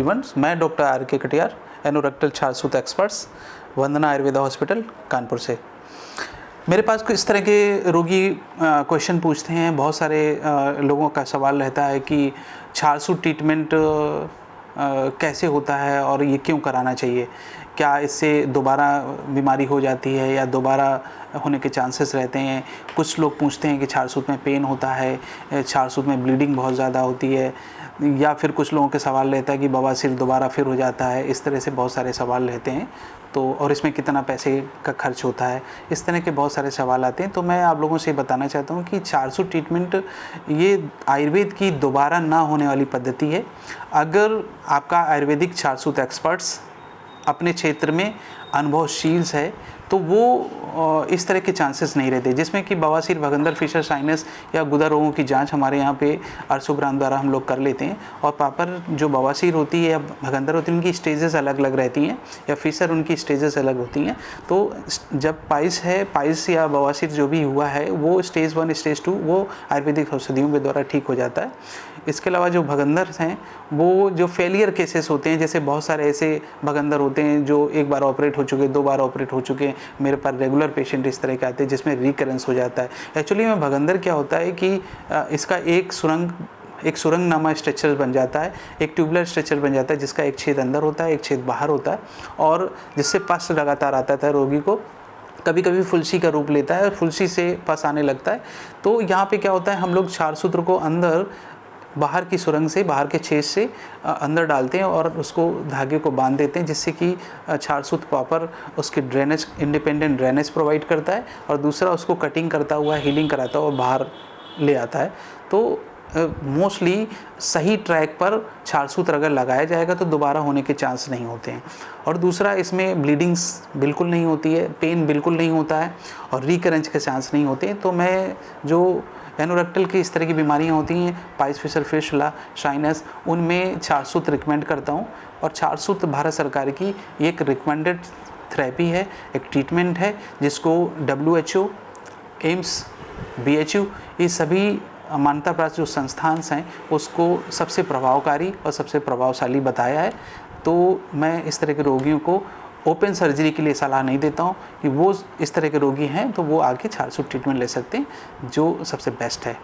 Everyone, मैं doctor R के Katiyar, anorectal छारसूत experts, वंदना Ayurveda hospital Kanpur से। मेरे पास इस तरह के रोगी क्वेश्चन पूछते हैं। बहुत सारे लोगों का सवाल रहता है कि छारसूत ट्रीटमेंट कैसे होता है और ये क्यों कराना चाहिए, क्या इससे दोबारा बीमारी हो जाती है या दोबारा होने के चांसेस रहते हैं। कुछ लोग पूछते हैं कि छारसूत में पेन होता है, छारसूत में ब्लीडिंग बहुत ज़्यादा होती है, या फिर कुछ लोगों के सवाल रहता है कि बवासीर दोबारा फिर हो जाता है। इस तरह से बहुत सारे सवाल रहते हैं। तो और इसमें कितना पैसे का खर्च होता है, इस तरह के बहुत सारे सवाल आते हैं। तो मैं आप लोगों से बताना चाहता हूँ कि छारसूत ट्रीटमेंट ये आयुर्वेद की दोबारा ना होने वाली पद्धति है। अगर आपका आयुर्वेदिक छारसूत एक्सपर्ट्स अपने क्षेत्र में अनुभवशील है तो वो इस तरह के चांसेस नहीं रहते, जिसमें कि बवासीर, भगंदर, फिशर साइनस या गुदा रोगों की जांच हमारे यहाँ पे अरसोग्राम द्वारा हम लोग कर लेते हैं। और प्रॉपर जो बवासीर होती है या भगंदर होती है उनकी स्टेजेस अलग अलग रहती हैं, या फिशर उनकी स्टेजेस अलग होती हैं। तो जब पाइल्स या बवासीर जो भी हुआ है वो स्टेज 1 स्टेज 2 वो आयुर्वेदिक औषधियों के द्वारा ठीक हो जाता है। इसके अलावा जो भगंदर हैं वो जो फेलियर केसेस होते हैं, जैसे बहुत सारे ऐसे भगंदर होते हैं जो एक बार ऑपरेट हो चुके, 2 बार ऑपरेट हो चुके, मेरे पास रेगुलर पेशेंट इस तरह के आते हैं जिसमें रिकरेंस हो जाता है। एक्चुअली में भगंदर क्या होता है कि इसका एक सुरंग नामा स्ट्रक्चर बन जाता है, एक ट्यूबुलर स्ट्रक्चर बन जाता है जिसका एक छेद अंदर होता है, एक छेद बाहर होता है, और जिससे पस लगातार आता था रोगी को। कभी कभी फुलसी का रूप लेता है और फुलसी से पस आने लगता है। तो यहाँ पे क्या होता है, हम लोग छारसूत्र को अंदर बाहर की सुरंग से, बाहर के छेद से अंदर डालते हैं और उसको धागे को बांध देते हैं, जिससे कि छारसूत प्रॉपर उसकी ड्रेनेज, इंडिपेंडेंट ड्रेनेज प्रोवाइड करता है, और दूसरा उसको कटिंग करता हुआ, हीलिंग कराता हुआ बाहर ले आता है। तो मोस्टली सही ट्रैक पर छारसूत्र अगर लगाया जाएगा तो दोबारा होने के चांस नहीं होते हैं। और दूसरा, इसमें ब्लीडिंग्स बिल्कुल नहीं होती है, पेन बिल्कुल नहीं होता है, और रिकरेंस के चांस नहीं होते। तो मैं जो एनोरेक्टल की इस तरह की बीमारियां होती हैं, पाइल्स, फिशर, फिशुला, साइनस, उनमें छारसूत्र रिकमेंड करता हूं। और छारसूत्र भारत सरकार की एक रिकमेंडेड थेरेपी है, एक ट्रीटमेंट है, जिसको WHO, एम्स, BHU, ये सभी मान्यता प्राप्त जो संस्थान हैं उसको सबसे प्रभावकारी और सबसे प्रभावशाली बताया है। तो मैं इस तरह के रोगियों को ओपन सर्जरी के लिए सलाह नहीं देता हूँ कि वो इस तरह के रोगी हैं तो वो आके छारसूत ट्रीटमेंट ले सकते हैं, जो सबसे बेस्ट है।